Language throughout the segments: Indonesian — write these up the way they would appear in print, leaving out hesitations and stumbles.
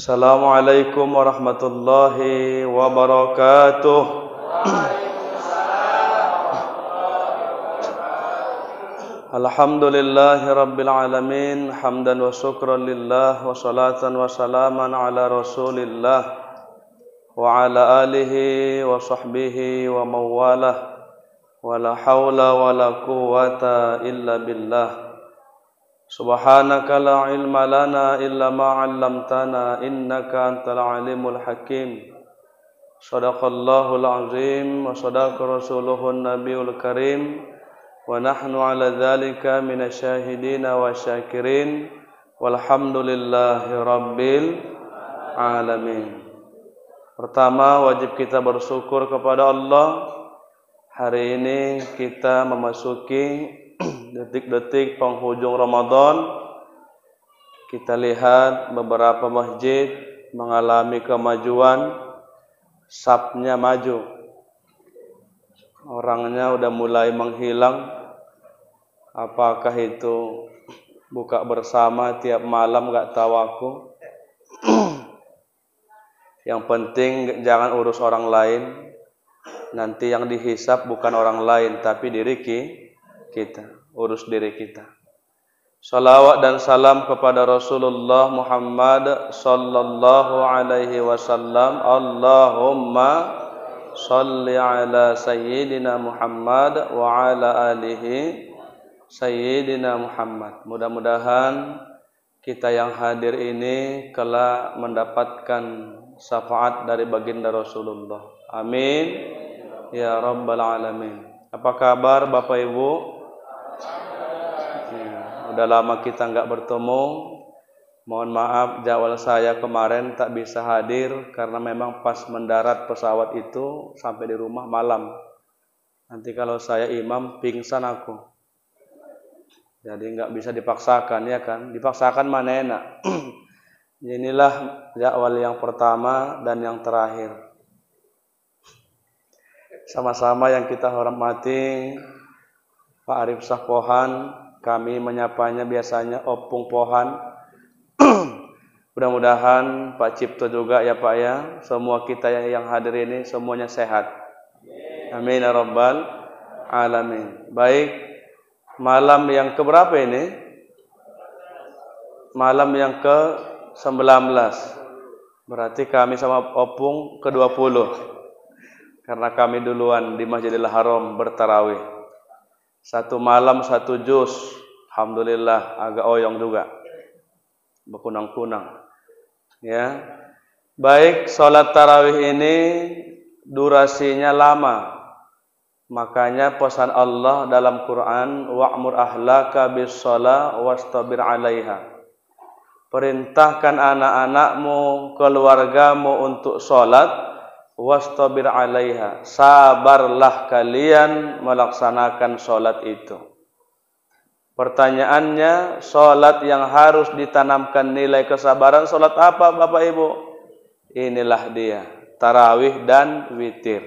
Assalamualaikum warahmatullahi wabarakatuh. Alhamdulillahi rabbil alamin, hamdan wa syukran lillah, wa salatan wa salaman ala rasulillah wa ala alihi wa sahbihi wa mawalah, wa la hawla wa la quwwata illa billah. Subhanaka la ilma lana illa ma 'allamtana innaka antal alimul hakim. Shadaqallahul azim wa shadaqa rasuluhun nabiyul karim. Wa nahnu ala dzalika minasyahidin wa syakirin. Walhamdulillahi rabbil alamin. Pertama, wajib kita bersyukur kepada Allah. Hari ini kita memasuki detik-detik penghujung Ramadan. Kita lihat beberapa masjid mengalami kemajuan, safnya maju, orangnya udah mulai menghilang. Apakah itu buka bersama tiap malam, gak tahu aku. Yang penting jangan urus orang lain. Nanti yang dihisap bukan orang lain tapi diri kita. Urus diri kita. Salawat dan salam kepada Rasulullah Muhammad sallallahu alaihi wasallam. Allahumma salli ala sayyidina Muhammad wa ala alihi sayyidina Muhammad. Mudah-mudahan kita yang hadir ini kelak mendapatkan syafaat dari baginda Rasulullah. Amin ya rabbal alamin. Apa kabar Bapak Ibu? Udah lama kita nggak bertemu. Mohon maaf jadwal saya kemarin tak bisa hadir karena memang pas mendarat pesawat itu sampai di rumah malam. Nanti kalau saya imam pingsan aku. Jadi nggak bisa dipaksakan, ya kan? Dipaksakan mana enak. Inilah jadwal yang pertama dan yang terakhir. Sama-sama yang kita hormati Pak Arif Sahpohan. Kami menyapanya biasanya Opung Pohan. Mudah-mudahan Pak Cipto juga ya Pak ya. Semua kita yang hadir ini semuanya sehat. Amin ya rabbal alamin. Baik, malam yang keberapa ini? Malam yang ke-19. Berarti kami sama Opung ke-20. Karena kami duluan di Masjidil Haram bertarawih. Satu malam satu juz. Alhamdulillah agak oyong juga. Berkunang-kunang. Ya. Baik, salat tarawih ini durasinya lama. Makanya pesan Allah dalam Quran, wa'mur ahlaka bis-shalah wastabir 'alaiha. Perintahkan anak-anakmu, keluargamu untuk salat. Wastabir 'alaiha, sabarlah kalian melaksanakan salat itu. Pertanyaannya, salat yang harus ditanamkan nilai kesabaran salat apa Bapak Ibu? Inilah dia, tarawih dan witir.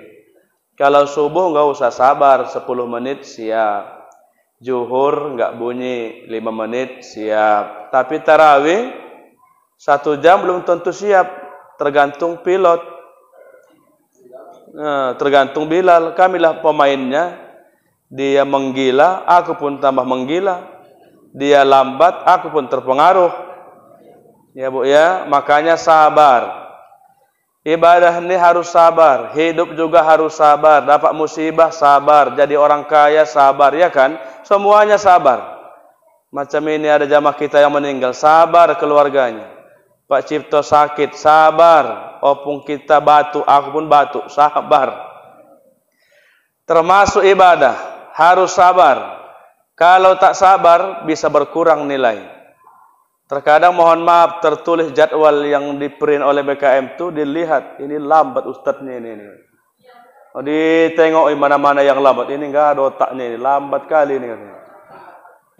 Kalau subuh enggak usah sabar, 10 menit siap. Zuhur enggak bunyi 5 menit siap. Tapi tarawih 1 jam belum tentu siap, tergantung pilot. Tergantung Bilal. Kamilah pemainnya. Dia menggila, aku pun tambah menggila. Dia lambat, aku pun terpengaruh. Ya Bu ya, makanya sabar. Ibadah ini harus sabar. Hidup juga harus sabar. Dapat musibah sabar. Jadi orang kaya sabar, ya kan? Semuanya sabar. Macam ini ada jamaah kita yang meninggal, sabar keluarganya. Pak Cipto sakit, sabar. Opung kita batuk, aku pun batuk, sabar. Termasuk ibadah, harus sabar. Kalau tak sabar, bisa berkurang nilai. Terkadang mohon maaf, tertulis jadwal yang di-print oleh BKM itu, dilihat, ini lambat ustadznya ini. Oh, ditengok mana-mana yang lambat, ini enggak ada otaknya, ini lambat kali ini.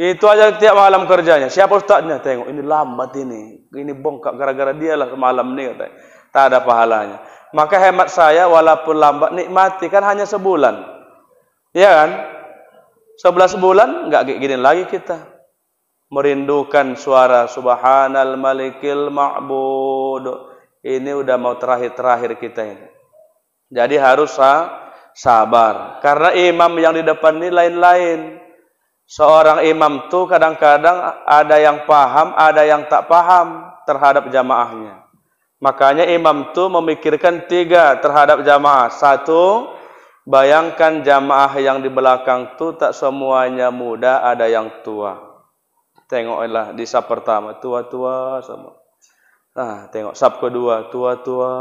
Itu aja tiap malam kerjanya. Siapa ustadznya? Tengok, ini lambat ini. Ini bongkak gara-gara dia lah malam ini katanya. Tak ada pahalanya. Maka hemat saya, walaupun lambat, nikmati, kan hanya sebulan. Ya kan? 11 bulan enggak gini lagi kita. merindukan suara subhanal malikil ma'bud. Ini udah mau terakhir-terakhir kita ini. Jadi harus sabar. Karena imam yang di depan ini lain-lain. Seorang imam tuh kadang-kadang ada yang paham, ada yang tak paham terhadap jamaahnya. Makanya imam tuh memikirkan 3 terhadap jamaah. 1, bayangkan jamaah yang di belakang tuh tak semuanya muda, ada yang tua. Tengoklah di saf pertama, tua-tua semua. Nah, tengok saf kedua, tua-tua.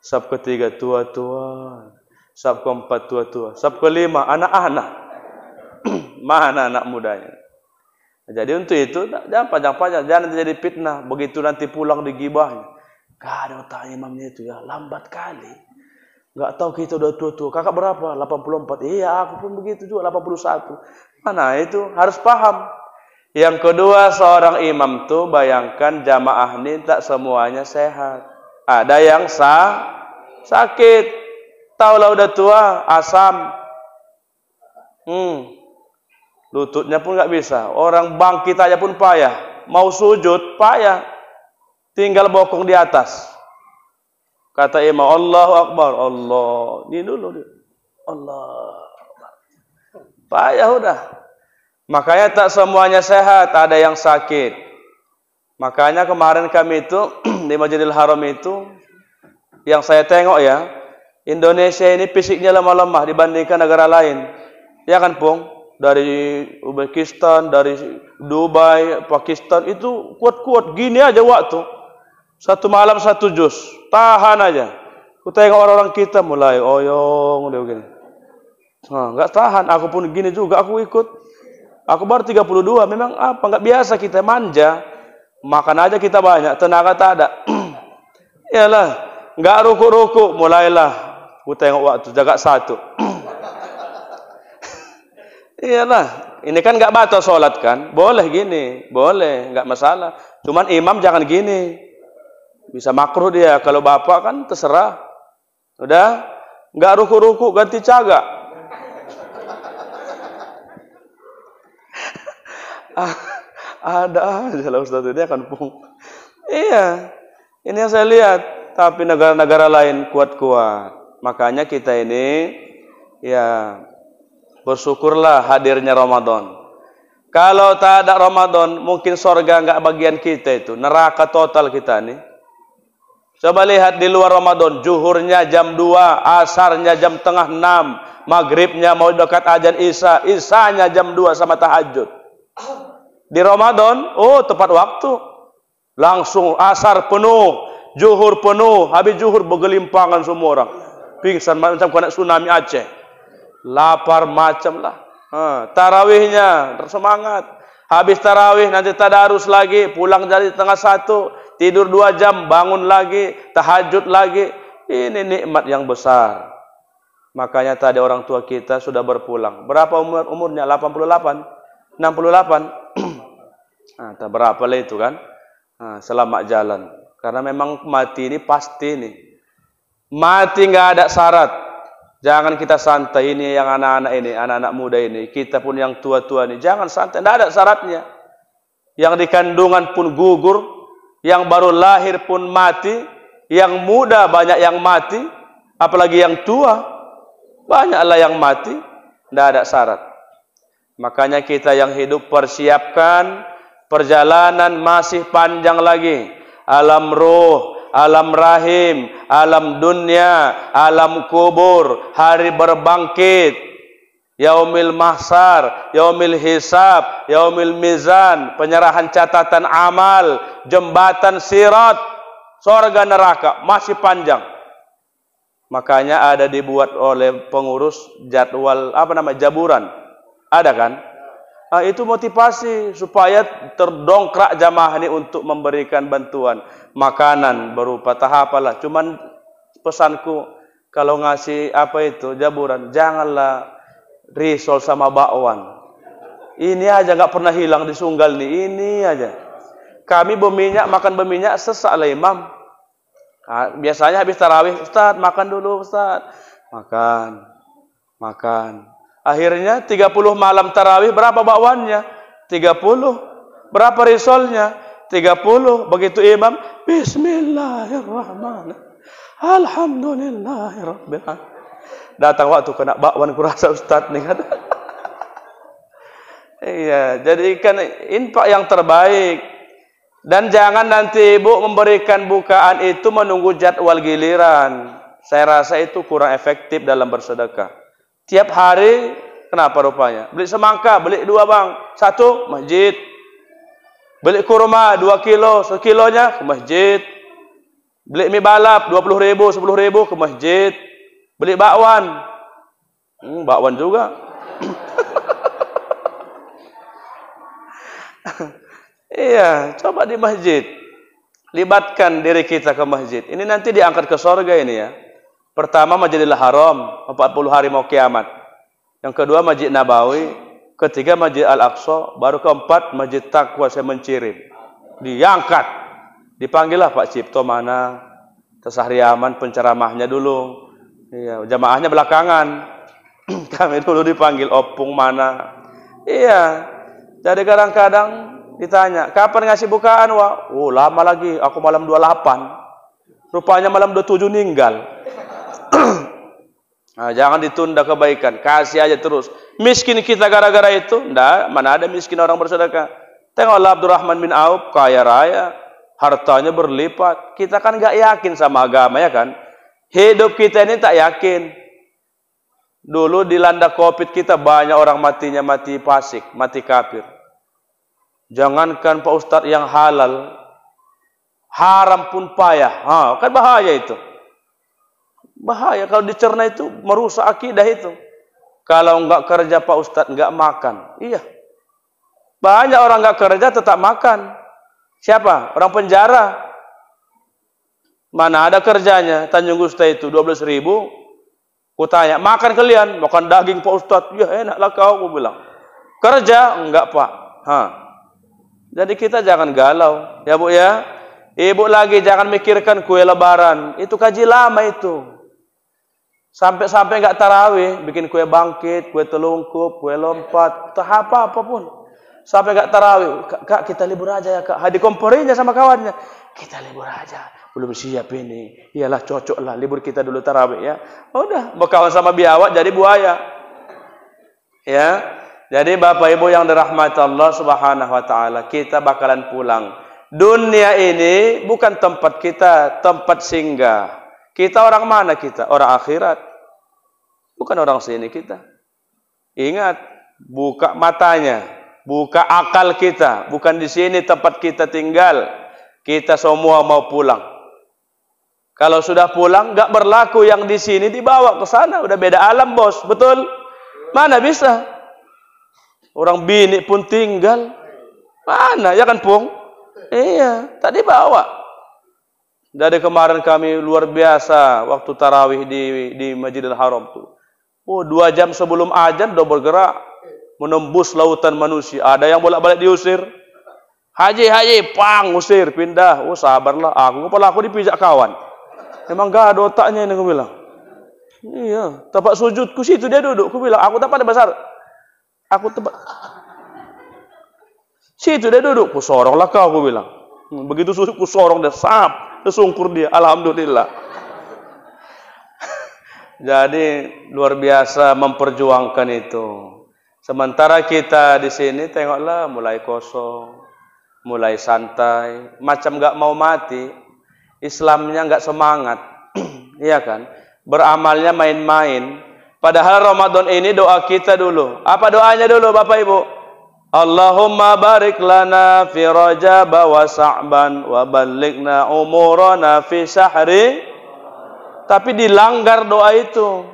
Saf ketiga, tua-tua. Saf keempat, tua-tua. Saf kelima, anak-anak. Mana anak mudanya? Jadi untuk itu, jangan panjang-panjang. Jangan jadi fitnah. Begitu nanti pulang digibahnya. Gak ada otak imamnya itu ya. Lambat kali. Gak tahu kita udah tua-tua. Kakak berapa? 84. Iya, aku pun begitu juga. 81. Mana itu? Harus paham. Yang kedua, seorang imam tuh bayangkan jamaah ini tak semuanya sehat. Ada yang sakit. Taulah udah tua, asam. Lututnya pun nggak bisa. Orang bangkit aja pun payah. Mau sujud payah. Tinggal bokong di atas. Kata imam, Allahu Akbar. Allah. Ini dulu. Allah. Payah udah. Makanya tak semuanya sehat, ada yang sakit. Makanya kemarin kami itu di Masjidil Haram itu yang saya tengok ya, Indonesia ini fisiknya lemah-lemah dibandingkan negara lain. Ya kan, Pung? Dari Uzbekistan, dari Dubai, Pakistan itu kuat-kuat. Gini aja waktu. 1 malam 1 juz. Tahan aja. Ku tengok orang-orang kita mulai oyong dia begini. Nah, enggak tahan, aku pun gini juga aku ikut. Aku baru 32, memang apa? Enggak biasa kita manja. Makan aja kita banyak, tenaga tak ada. Iyalah, enggak ruku-ruku, mulailah. Ku tengok waktu, jaga 1. Iyalah, ini kan enggak batal sholat kan? Boleh gini, boleh, enggak masalah. Cuman imam jangan gini. Bisa makruh dia, kalau bapak kan terserah. Udah, enggak ruku-ruku, ganti cagak. Ada aja lah Ustaz ini akan pung. Iya, ini yang saya lihat. Tapi negara-negara lain kuat-kuat. Makanya kita ini ya bersyukurlah hadirnya Ramadan. Kalau tak ada Ramadan, mungkin surga enggak bagian kita itu. Neraka total kita nih. Coba lihat di luar Ramadan, zuhurnya jam 2, asarnya jam tengah 6, maghribnya mau dekat azan isya, isyanya jam 2 sama tahajud. Di Ramadan, oh tepat waktu. Langsung asar penuh, zuhur penuh, habis zuhur bergelimpangan semua orang. Pingsan macam kena tsunami Aceh. Lapar macam lah. Tarawihnya semangat. Habis tarawih nanti tadarus lagi, pulang dari tengah 1, tidur 2 jam, bangun lagi, tahajud lagi. Ini nikmat yang besar. Makanya tadi orang tua kita sudah berpulang. Berapa umurnya? 88? 68. Nah, tak berapa lah itu kan. Nah, selamat jalan. Karena memang mati ini pasti nih. Mati nggak ada syarat. Jangan kita santai ini yang anak-anak ini, anak-anak muda ini. Kita pun yang tua-tua ini, jangan santai. Nggak ada syaratnya. Yang di kandungan pun gugur, yang baru lahir pun mati, yang muda banyak yang mati, apalagi yang tua banyaklah yang mati. Nggak ada syarat. Makanya kita yang hidup persiapkan, perjalanan masih panjang lagi. Alam ruh, alam rahim, alam dunia, alam kubur, hari berbangkit, yaumil mahsar, yaumil hisab, yaumil mizan, penyerahan catatan amal, jembatan sirat, surga neraka, masih panjang. Makanya ada dibuat oleh pengurus jadwal jaburan. Ada kan? Nah, itu motivasi supaya terdongkrak jamaah ini untuk memberikan bantuan makanan berupa tahapalah. Cuman pesanku kalau ngasih jaburan, janganlah risol sama bakwan. Ini aja nggak pernah hilang di Sunggal nih. Ini aja. Kami berminyak, makan berminyak sesak lah imam. Nah, biasanya habis tarawih, Ustaz makan dulu Ustaz. Makan. Akhirnya 30 malam tarawih berapa bakwannya? 30. Berapa risolnya? 30. Begitu imam, Bismillahirrahmanirrahim. Alhamdulillahirabbil alamin. Datang waktu kena bakwan kurasa Ustaz nih kata. Iya, jadikan infak yang terbaik. Dan jangan nanti ibu memberikan bukaan itu menunggu jadwal giliran. Saya rasa itu kurang efektif dalam bersedekah. Tiap hari, kenapa rupanya? Beli semangka, beli 2 bang. 1, masjid. Beli kurma 2 kilo, 1 kilonya ke masjid. Beli mie balap 20.000, 10.000 ke masjid. Beli bakwan. Bakwan juga. Iya, coba di masjid. Libatkan diri kita ke masjid. Ini nanti diangkat ke surga ini ya. Pertama Masjidil Haram, 40 hari mau kiamat. Yang kedua Masjid Nabawi, ketiga Masjid Al-Aqsa, baru keempat Masjid Taqwa saya mencirim. Diangkat. Dipanggillah Pak Cipto mana? Tasahriaman penceramahnya dulu. Iya, jamaahnya belakangan. Kami dulu dipanggil opung mana? Iya. Jadi kadang-kadang ditanya, kapan ngasih bukaan, Wak? Oh, lama lagi, aku malam 28. Rupanya malam 27 ninggal. Nah, jangan ditunda kebaikan, kasih aja terus. Miskin kita gara-gara itu? Enggak, mana ada miskin orang bersedekah. Tengoklah Abdurrahman bin Auf, kaya raya, hartanya berlipat. Kita kan enggak yakin sama agama ya kan? Hidup kita ini tak yakin. Dulu dilanda Covid kita banyak orang matinya mati fasik, mati kafir. Jangankan Pak Ustadz yang halal, haram pun payah. Kan bahaya itu. Bahaya kalau dicerna itu merusak akidah itu. Kalau enggak kerja Pak Ustadz enggak makan. Iya. Banyak orang enggak kerja tetap makan. Siapa? Orang penjara. Mana ada kerjanya? Tanjung Gusta itu 12.000. Kutanya, makan kalian? Makan daging Pak Ustadz. Ya enaklah kau, aku bilang. Kerja? Enggak Pak. Jadi kita jangan galau. Ya Bu ya. Ibu lagi jangan mikirkan kue lebaran. Itu kaji lama itu. Sampai-sampai enggak tarawih. Bikin kue bangkit, kue telungkup, kue lompat. Tak apa-apapun. Sampai enggak tarawih. Kak, kita libur aja ya Kak. Dikomporinya sama kawannya. Kita libur aja. Belum siap ini. Iyalah cocok lah. Libur kita dulu tarawih ya. Udah. Berkawan sama biawak jadi buaya. Ya. Jadi Bapak Ibu yang dirahmati Allah Subhanahu wa taala, kita bakalan pulang. Dunia ini bukan tempat kita, tempat singgah. Kita orang mana kita? Orang akhirat. Bukan orang sini kita. Ingat, buka matanya, buka akal kita. Bukan di sini tempat kita tinggal. Kita semua mau pulang. Kalau sudah pulang, enggak berlaku yang di sini dibawa ke sana. Udah beda alam, Bos. Betul? Mana bisa? Orang bini pun tinggal. Mana? Ya kan, Pung? Iya, tadi bawa. Dari kemarin kami luar biasa waktu tarawih di Masjidil Haram tuh. 2 jam sebelum azan udah bergerak menembus lautan manusia. Ada yang bolak-balik diusir. Haji, pang, usir, pindah. Sabarlah. Aku dipijak kawan. Emang gak ada otaknya ini, aku bilang. Iya, tempat sujudku situ dia duduk. Aku bilang, aku tak pada besar. Aku tempat situ dia duduk, ku soronglah kau, aku bilang. Begitu sujud ku sorong dia, tersungkur dia. Alhamdulillah. Jadi luar biasa memperjuangkan itu. Sementara kita di sini tengoklah mulai kosong, mulai santai, macam enggak mau mati. Islamnya enggak semangat. Iya kan? Beramalnya main-main. Padahal Ramadan ini doa kita dulu. Apa doanya dulu Bapak Ibu? Allahumma barik lana fi Rajab wa Sa'ban wa ballighna umurana fi syahri. Tapi dilanggar doa itu.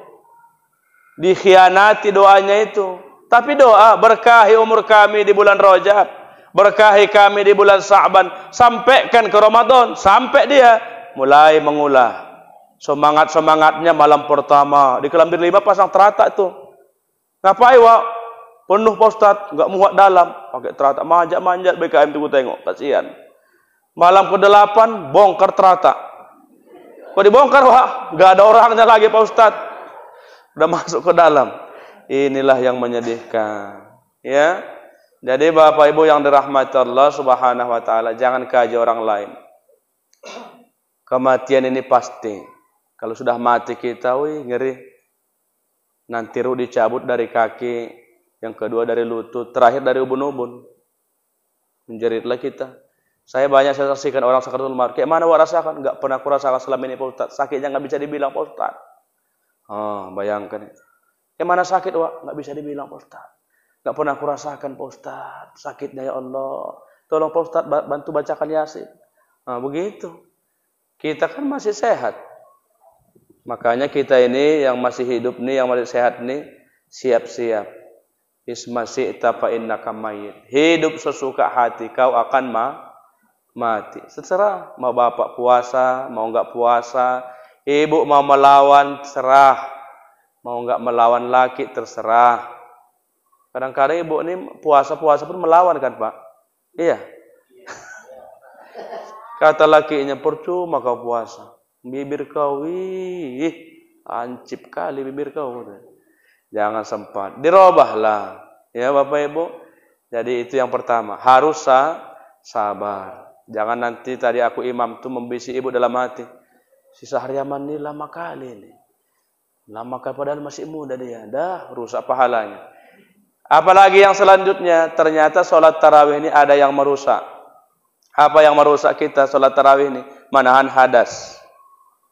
Dikhianati doanya itu. Tapi doa, berkahi umur kami di bulan Rajab, berkahi kami di bulan Sa'ban, sampaikan ke Ramadan, sampai dia mulai mengulah. Semangat-semangatnya malam pertama di Kelambir 5 pasang teratak itu. Ngapain Wak? Penuh Pak Ustaz, enggak muat dalam. Pakai teratak manjat-manjat BKM itu tengok, kasihan. Malam ke-8 bongkar teratak. Kok dibongkar Wak? Enggak ada orangnya lagi Pak Ustaz. Udah masuk ke dalam. Inilah yang menyedihkan, ya. Jadi Bapak Ibu yang dirahmati Allah Subhanahu wa taala, jangan kaji orang lain. Kematian ini pasti. Kalau sudah mati kita, wih ngeri. Nanti ruh dicabut dari kaki, yang kedua dari lutut, terakhir dari ubun-ubun. Menjeritlah kita. Saya banyak saksikan orang sakaratul maut. Kayak mana wak rasakan? Enggak pernah aku rasakan selama ini Pak Ustaz. Sakitnya enggak bisa dibilang Pak Ustaz. Bayangkan. Kayak mana sakit wak? Enggak bisa dibilang Pak Ustaz. Enggak pernah aku rasakan Pak Ustaz. Sakitnya ya Allah. Tolong Pak Ustaz bantu bacakan Yasin. Begitu. Kita kan masih sehat. Makanya kita ini yang masih hidup nih, yang masih sehat nih, siap-siap. Isma syi'ta fa innaka mayyit. Hidup sesuka hati, kau akan mati. Terserah, mau bapak puasa, mau enggak puasa, ibu mau melawan, terserah. Mau enggak melawan laki, terserah. Kadang-kadang ibu ini puasa-puasa pun melawan kan Pak? Iya. Kata lakinya, percuma kau puasa. Bibir kau, ancip kali bibir kau. Jangan sempat. Dirobahlah. Ya Bapak Ibu. Jadi itu yang pertama. Harus sabar. Jangan nanti tadi aku imam tuh membisi ibu dalam hati. Si Sahriaman ini lama kali ini. Lama kali padahal masih muda dia. Dah rusak pahalanya. Apalagi yang selanjutnya. Ternyata sholat tarawih ini ada yang merusak. Apa yang merusak kita sholat tarawih ini? Menahan hadas.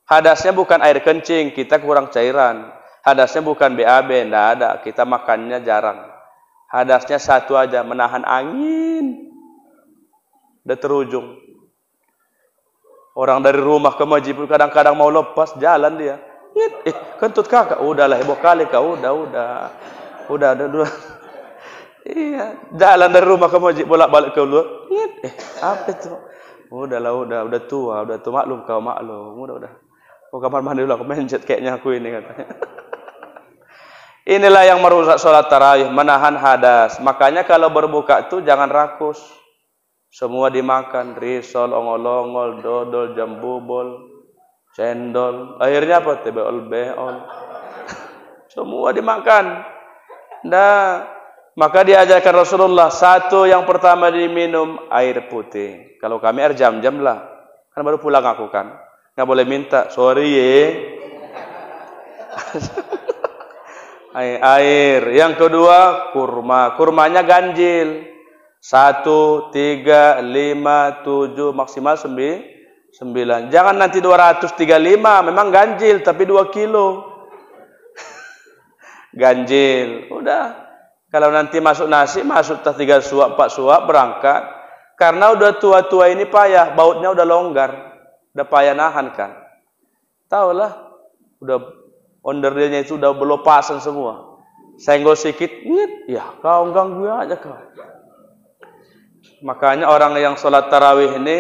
Hadasnya bukan air kencing. Kita kurang cairan. Hadasnya bukan BAB. Tidak ada. Kita makannya jarang. Hadasnya satu aja. Menahan angin. Udah terujung. Orang dari rumah ke masjid kadang-kadang mau lepas jalan dia. Kentut kakak. Udahlah ibu kali kau. Udah. Iya, jalan dari rumah ke masjid bolak-balik ke luar. Apa itu? Udah tua, maklum kau maklum. Udah. Kau kamar mandi dulu aku mencet kayaknya aku ini katanya. Inilah yang merusak sholat tarawih, menahan hadas. Makanya kalau berbuka itu jangan rakus. Semua dimakan, risol, ongol-ongol, dodol, jambubol, cendol. Akhirnya apa? Beol. Semua dimakan. Nah, maka diajarkan Rasulullah, satu yang pertama diminum air putih. Kalau kami air jam-jam lah. Kan baru pulang aku kan. Nggak boleh minta, sorry ye. Air. Yang kedua, kurma. Kurmanya ganjil. 1, 3, 5, 7, maksimal 9. Jangan nanti 235, memang ganjil, tapi 2 kilo. Ganjil. Udah. Kalau nanti masuk nasi, masuk 3 suap, 4 suap, berangkat. Karena udah tua-tua ini payah, bautnya udah longgar. Udah payah nahan kan. Tahulah, udah ondernya itu udah belopasan semua. Senggol sedikit, ya kau ganggu aja kau. Makanya orang yang sholat tarawih ini,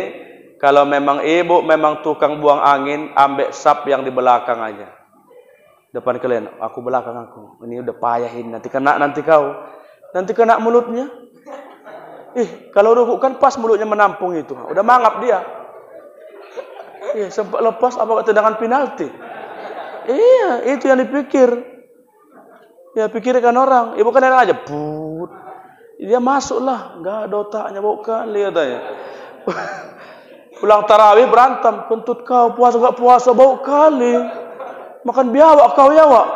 kalau memang ibu memang tukang buang angin, ambil sap yang di belakang aja. Depan kalian, aku belakang aku. Ini udah payahin, nanti kena nanti kau. Nanti kena mulutnya. Kalau rukuk kan pas mulutnya menampung itu. Udah mangap dia. Sempat lepas apa tendangan penalti. Iya, itu yang dipikir. Ya pikirkan orang. Ibu kan aja, put. Dia masuklah, enggak ada otaknya bau kali katanya. Pulang tarawih berantem, kentut kau puasa enggak puasa bau kali. Makan biawak kau ya, Wak.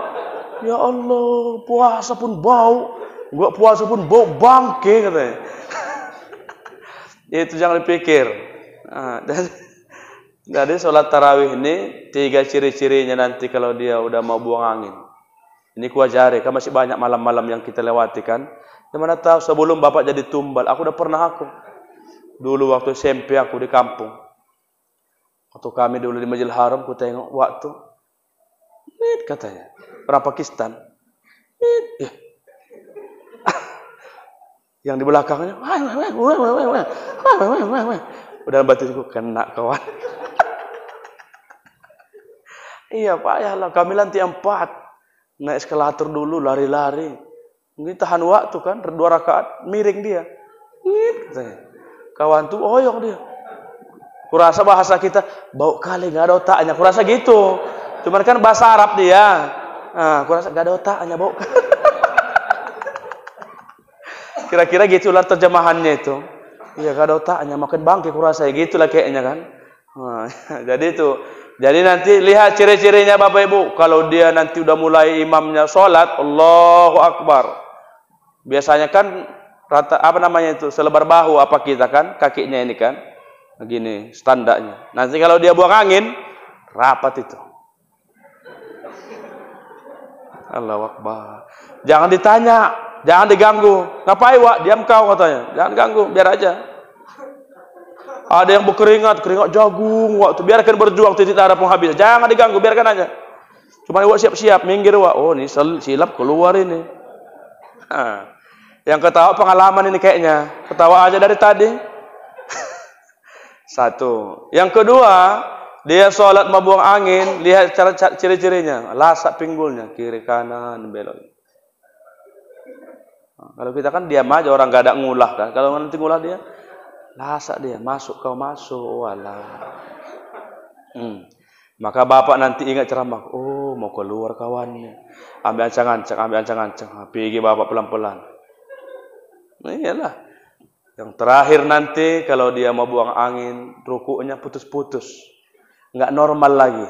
Ya Allah, puasa pun bau, enggak puasa pun bau bangke katanya. Itu jangan dipikir. Jadi sholat tarawih ini 3 ciri-cirinya nanti kalau dia udah mau buang angin. Ini kuajari, kan masih banyak malam-malam yang kita lewati kan. Gimana tahu sebelum bapak jadi tumbal, aku udah pernah dulu waktu SMP aku di kampung. Waktu kami dulu di Masjidil Haram, aku tengok waktu, katanya orang Pakistan, yang di belakangnya, udah batinku kena kawan. Iya payahlah, kami lantai 4 naik eskalator dulu lari-lari. Ini tahan waktu kan, 2 rakaat, miring dia. Kawan tuh oyong dia. Kurasa bahasa kita, bau kali nggak ada otaknya. Kurasa gitu. Cuman kan bahasa Arab dia. Kurasa nggak ada otaknya bau. Kira-kira gitulah terjemahannya itu. Iya, gak ada otaknya, makin bangke kurasa gitulah kayaknya kan. Nah, jadi itu. Jadi nanti lihat ciri-cirinya Bapak Ibu. Kalau dia nanti udah mulai imamnya sholat, Allahu Akbar. Biasanya kan rata apa namanya itu selebar bahu apa kita kan kakinya ini kan begini standarnya. Nanti kalau dia buang angin rapat itu. Allahu Akbar. Jangan ditanya, jangan diganggu. Ngapain Wak? Diam kau katanya. Jangan ganggu, biar aja. Ada yang berkeringat, keringat jagung waktu biarkan berjuang titik darah penghabis. Jangan diganggu, biarkan aja. Cuma Wak siap-siap minggir Wak. Oh, ini silap keluar ini. Nah, yang ketawa pengalaman ini kayaknya. Ketawa aja dari tadi. Satu. Yang kedua, dia sholat mau buang angin, lihat cara ciri-cirinya. Lasak pinggulnya, kiri kanan belok. Nah, kalau kita kan diam aja, orang gak ada ngulah kan. Kalau nanti ngulah dia, lasak dia, masuk kau masuk, walah. Maka bapak nanti ingat ceramah, oh mau keluar kawannya. Ambil ancang-ancang. Pergi bapak pelan-pelan. Nah, iyalah. Yang terakhir nanti kalau dia mau buang angin, rukuknya putus-putus. Enggak normal lagi.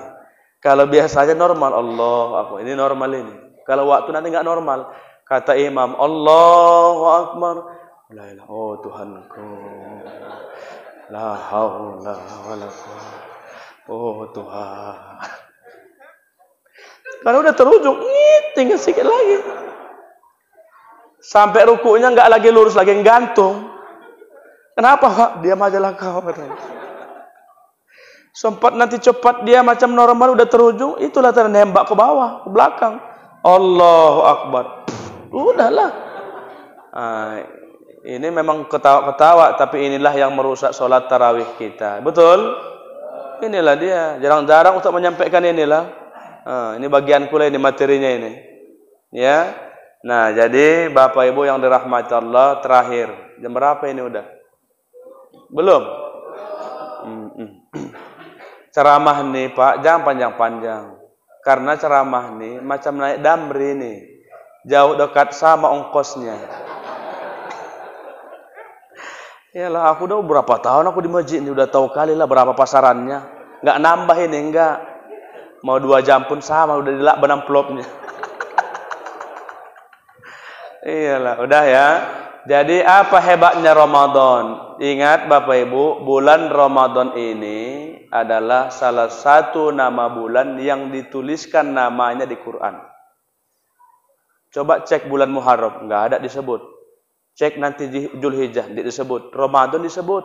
Kalau biasanya normal, Allah, ini normal ini. Kalau waktu nanti enggak normal, kata imam, Allahu Akbar. Oh Tuhanku. La haula wala quwwata. Oh Tuhan. Kalau udah terujung, tinggal sedikit lagi. Sampai rukuknya enggak lagi lurus lagi, gantung. Kenapa Pak? Diam aja lah kau katanya. Sempat nanti cepat dia macam normal udah terujung, itulah nembak ke bawah, ke belakang. Allahu Akbar. Udahlah. Ini memang ketawa-ketawa, tapi inilah yang merusak sholat tarawih kita. Betul? Inilah dia. Jarang-jarang untuk menyampaikan inilah. Ini bagian kula ini materinya ini. Ya. Nah, jadi Bapak Ibu yang dirahmati Allah, terakhir. Jam berapa ini udah? Belum? Ceramah nih Pak, jangan panjang-panjang. Karena ceramah nih macam naik damri nih. Jauh dekat sama ongkosnya. Yalah, aku udah berapa tahun aku di masjid ini, udah tahu kali lah berapa pasarannya. Nggak nambah ini, enggak. Mau 2 jam pun sama, udah dilakban amplopnya. Iyalah, udah ya. Jadi apa hebatnya Ramadan? Ingat Bapak Ibu, bulan Ramadan ini adalah salah satu nama bulan yang dituliskan namanya di Quran. Coba cek bulan Muharram, nggak ada disebut. Cek nanti di Dzulhijjah disebut. Ramadan disebut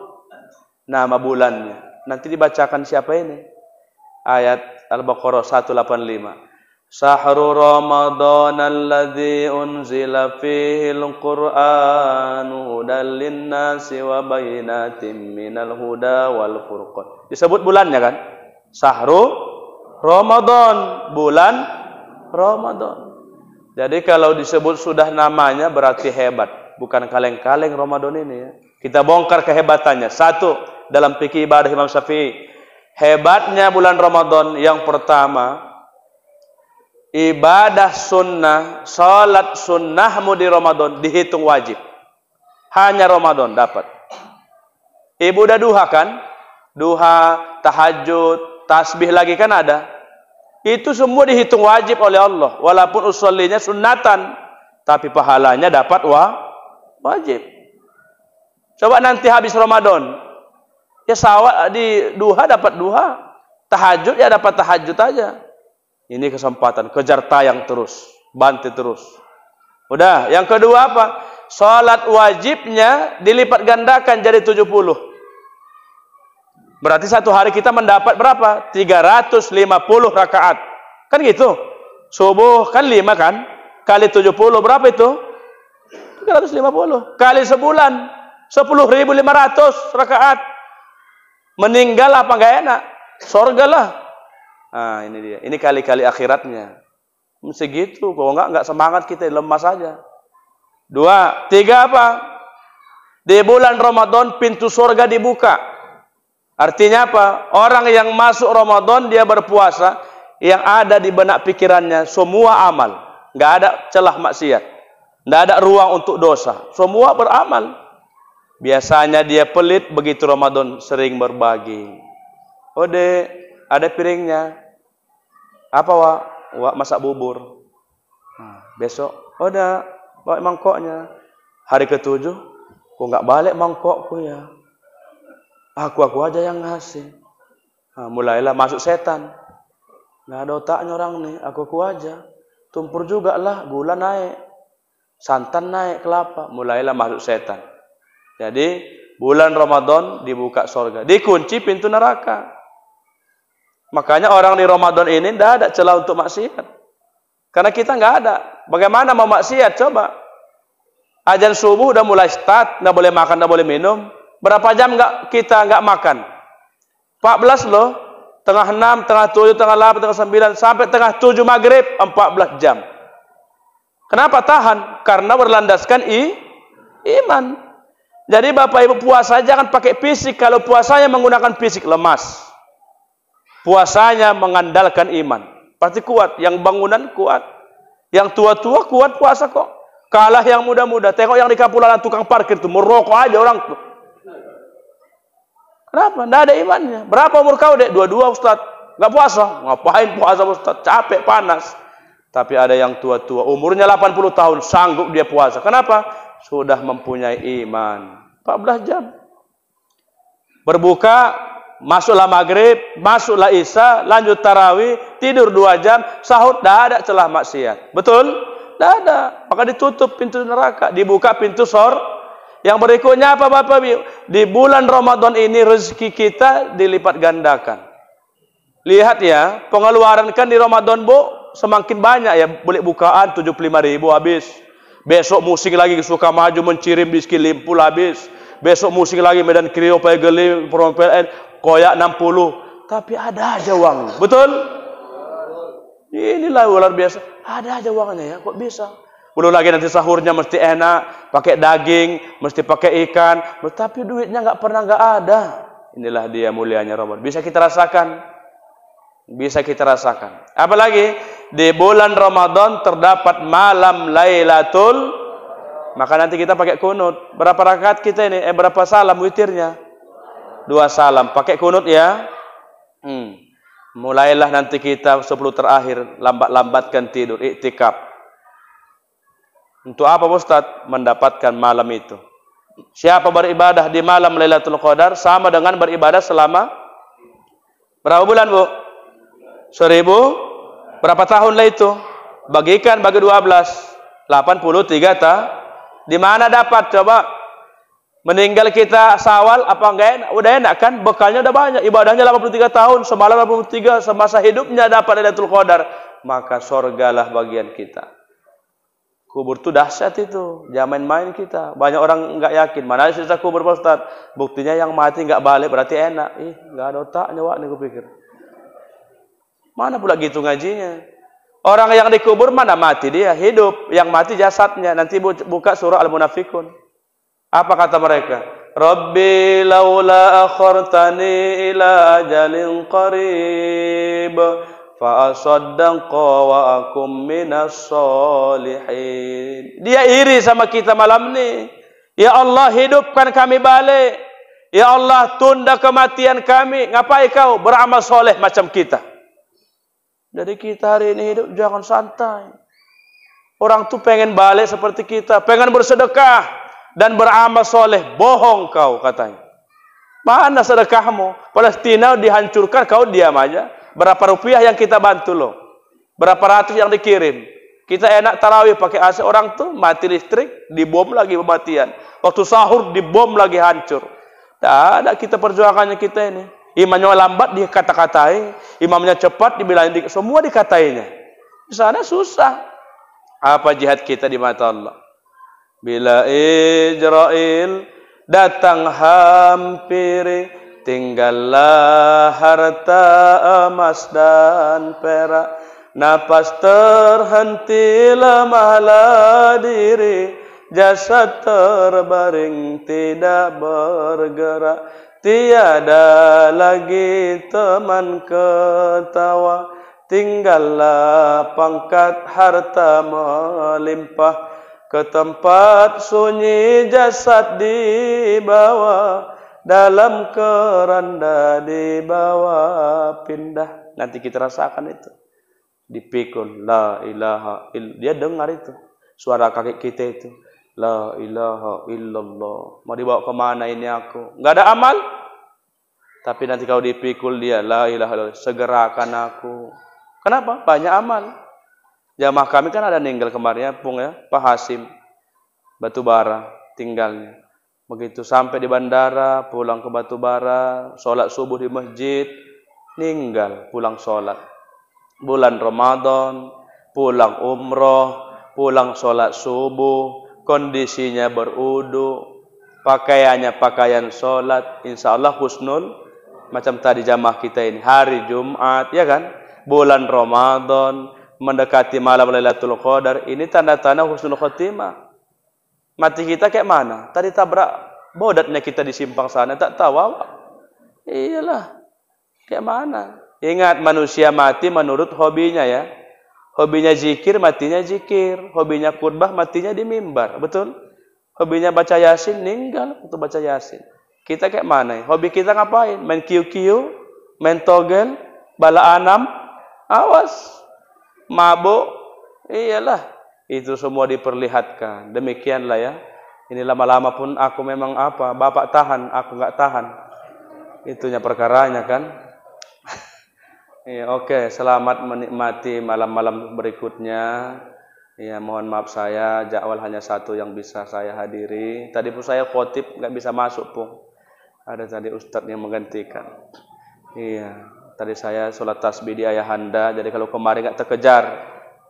nama bulannya. Nanti dibacakan siapa ini? Ayat Al-Baqarah 185. Sahru Ramadan alladzi unzila fihi al-Qur'anu hudal linnasi wa bayyinatin minal huda wal furqan. Disebut bulannya kan? Sahru Ramadan, bulan Ramadan. Jadi kalau disebut sudah namanya berarti hebat, bukan kaleng-kaleng Ramadan ini ya. Kita bongkar kehebatannya. Satu, dalam fikih ibadah Imam Syafi'i, hebatnya bulan Ramadan yang pertama, ibadah sunnah, salat sunnahmu di Ramadan dihitung wajib. Hanya Ramadan dapat. Ibu udah duha kan? Duha, tahajud, tasbih lagi kan ada. Itu semua dihitung wajib oleh Allah. Walaupun usollinya sunnatan, tapi pahalanya dapat wajib. Coba nanti habis Ramadan, ya sawat di duha dapat duha, tahajud ya dapat tahajud aja. Ini kesempatan, kejar tayang terus, bantu terus. Udah, yang kedua apa? Salat wajibnya dilipat gandakan jadi 70. Berarti satu hari kita mendapat berapa? 350 rakaat. Kan gitu. Subuh kan 5 kan? Kali 70 berapa itu? 350. Kali sebulan 10.500 rakaat. Meninggal apa enggak enak? Surga lah. Nah, ini dia. Ini kali-kali akhiratnya. Mesti gitu. Kalau enggak semangat kita, lemas saja. 2, 3 apa? Di bulan Ramadan pintu surga dibuka. Artinya apa? Orang yang masuk Ramadan dia berpuasa, yang ada di benak pikirannya semua amal, enggak ada celah maksiat. Tidak ada ruang untuk dosa. Semua beramal. Biasanya dia pelit, begitu Ramadan sering berbagi. Oh dek, ada piringnya. Apa wak? Wak masak bubur. Besok, oh dah, bawa mangkoknya. Hari ke-7, kok nggak balik mangkokku ya? Aku aja yang ngasih. Mulailah masuk setan. Nggak ada otaknya orang nih, aku aja. Tumpur juga lah, gula naik. Santan naik, kelapa. Mulailah masuk setan. Jadi bulan Ramadan dibuka surga, dikunci pintu neraka. Makanya orang di Ramadan ini tidak ada celah untuk maksiat, karena kita nggak ada. Bagaimana mau maksiat? Coba azan subuh udah mulai start, nggak boleh makan, nggak boleh minum. Berapa jam kita nggak makan? 14 loh, tengah 6, tengah 7, tengah 8, tengah 9, sampai tengah 7 maghrib 14 jam. Kenapa tahan? Karena berlandaskan iman. Jadi Bapak Ibu puasa jangan pakai fisik. Kalau puasanya menggunakan fisik lemas. Puasanya mengandalkan iman. Pasti kuat. Yang bangunan kuat. Yang tua-tua kuat puasa kok. Kalah yang muda-muda. Tengok yang di Kapulalan tukang parkir itu merokok aja orang tuh. Kenapa? Tidak ada imannya. Berapa umur kau dek? 22 Ustaz. Nggak puasa. Ngapain puasa Ustaz? Capek, panas. Tapi ada yang tua-tua. Umurnya 80 tahun. Sanggup dia puasa. Kenapa? Sudah mempunyai iman. 14 jam. Berbuka, masuklah maghrib, masuklah isya, lanjut tarawih, tidur 2 jam, sahur, tidak ada celah maksiat. Betul? Tidak ada. Maka ditutup pintu neraka, dibuka pintu surga. Yang berikutnya apa Bapak Ibu? Di bulan Ramadan ini rezeki kita dilipat gandakan. Lihat ya, pengeluaran kan di Ramadan Bu semakin banyak ya. Boleh bukaan 75.000 habis. Besok musik lagi Sukamaju mencirim di Skilimpul habis. Besok musik lagi Medan Krio Pegeli Promo PLN koyak 60. Tapi ada aja uang. Betul? Inilah luar biasa. Ada aja uangnya ya. Kok bisa? Belum lagi nanti sahurnya mesti enak, pakai daging, mesti pakai ikan. Tapi duitnya nggak ada. Inilah dia mulianya Ramadan. Bisa kita rasakan. Bisa kita rasakan. Apalagi di bulan Ramadan terdapat malam Lailatul. Maka nanti kita pakai kunut. Berapa rakaat kita ini? Berapa salam witirnya? 2 salam. Pakai kunut ya. Mulailah nanti kita 10 terakhir lambat-lambatkan tidur, iktikaf. Untuk apa Ustaz? Mendapatkan malam itu. Siapa beribadah di malam Lailatul Qadar sama dengan beribadah selama berapa bulan Bu? 1000. Berapa tahun lah itu? Bagikan bagi 12. 83 Di mana dapat coba? Meninggal kita Syawal apa enggak enak? Udah enak kan? Bekalnya udah banyak. Ibadahnya 83 tahun, semalam 83, semasa hidupnya dapat Lailatul Qadar. Maka surgalah bagian kita. Kubur itu dahsyat itu. Jangan main-main kita. Banyak orang enggak yakin. Mana ada sisa kubur Pak Ustaz? Buktinya yang mati enggak balik berarti enak. Enggak ada otaknya Wak nih gue pikir. Mana pula gitu ngajinya? Orang yang dikubur mana mati dia, hidup. Yang mati jasadnya. Nanti buka surah Al-Munafikun. Apa kata mereka? Rabbi laula akhartani ila ajalin qarib fa asaddaqa wa akum minas solihin. Dia iri sama kita malam ni. Ya Allah, hidupkan kami balik. Ya Allah, tunda kematian kami. Ngapain kau beramal soleh macam kita? Jadi kita hari ini hidup jangan santai. Orang tuh pengen balik seperti kita, pengen bersedekah dan beramal soleh. Bohong kau katanya. Mana sedekahmu? Palestina dihancurkan, kau diam aja. Berapa rupiah yang kita bantu lo? Berapa ratus yang dikirim? Kita enak tarawih pakai AC, orang tuh mati listrik, dibom lagi kematian. Waktu sahur dibom lagi hancur. Tak ada kita perjuangannya kita ini. Imamnya lambat dikata-katai, imamnya cepat dibilang semua dikatainya. Di sana susah. Apa jihad kita di mata Allah? Bila Israel datang hampir, tinggallah harta emas dan perak. Napas terhenti, lemahlah diri, jasad terbaring tidak bergerak. Tiada lagi teman ketawa, tinggallah pangkat harta melimpah. ke tempat sunyi jasad dibawa, dalam keranda dibawa pindah. Nanti kita rasakan itu. Dipikul la ilaha illallah. Dia dengar itu suara kakek kita itu. La ilaha illallah. Mau dibawa kemana ini aku? Enggak ada amal. Tapi nanti kau dipikul dia la ilaha illallah, segerakan aku. Kenapa? Banyak amal. Jamaah kami kan ada meninggal kemarin ya, Pung ya, Pak Hasim Batubara tinggalnya. Begitu sampai di bandara, pulang ke Batubara, sholat subuh di masjid, meninggal pulang sholat. Bulan Ramadan, pulang umroh, pulang sholat subuh, kondisinya berudu, pakaiannya pakaian sholat, insya Allah husnul. Macam tadi jamaah kita ini, hari Jumat, ya kan? Bulan Ramadan, mendekati malam Lailatul Qadar, ini tanda-tanda husnul khotimah. Mati kita kayak mana? Tadi tabrak bodatnya kita di simpang sana, tak tahu awak. Iyalah, kayak mana? Ingat, manusia mati menurut hobinya ya. Hobinya zikir, matinya zikir. Hobinya khutbah, matinya di mimbar. Betul? Hobinya baca Yasin, meninggal untuk baca Yasin. Kita kayak mana? Hobi kita ngapain? Main kiu-kiu, main togel, bala anam, awas, mabuk, iyalah, itu semua diperlihatkan. Demikianlah ya. Ini lama-lama pun aku memang apa? Bapak tahan, aku nggak tahan. Itunya perkaranya kan. Ya, oke, selamat menikmati malam-malam berikutnya. Ya, mohon maaf saya jadwal hanya satu yang bisa saya hadiri. Tadi pun saya khotib nggak bisa masuk pun. Ada tadi ustadz yang menggantikan. Iya, tadi saya sholat tasbih di Ayahanda. Jadi kalau kemarin nggak terkejar,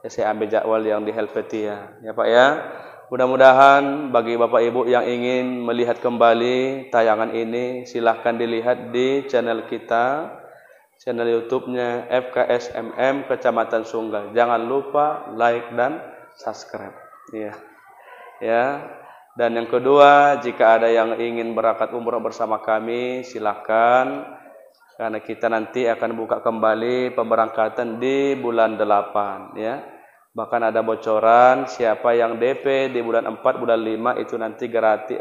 ya saya ambil jadwal yang di Helvetia. Ya Pak ya. Mudah-mudahan bagi Bapak Ibu yang ingin melihat kembali tayangan ini, silahkan dilihat di channel kita, channel YouTube-nya FKSMM Kecamatan Sunggal. Jangan lupa like dan subscribe. Ya. Ya. Dan yang kedua, jika ada yang ingin berangkat umrah bersama kami, silahkan. Karena kita nanti akan buka kembali pemberangkatan di bulan 8. Ya. Bahkan ada bocoran, siapa yang DP di bulan 4, bulan 5, itu nanti gratis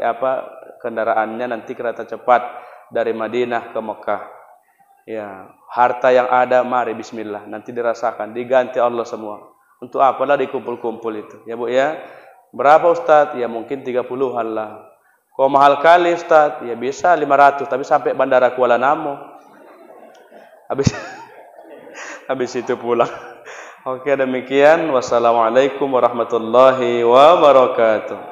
kendaraannya nanti kereta cepat dari Madinah ke Mekah. Ya, harta yang ada, mari bismillah, nanti dirasakan, diganti Allah semua. Untuk apalah dikumpul-kumpul itu. Ya Bu ya. Berapa Ustaz? Ya mungkin 30-an lah. Kok mahal kali Ustaz? Ya bisa 500, tapi sampai bandara Kuala Namu. Habis itu pulang. Oke, demikian. Wassalamualaikum warahmatullahi wabarakatuh.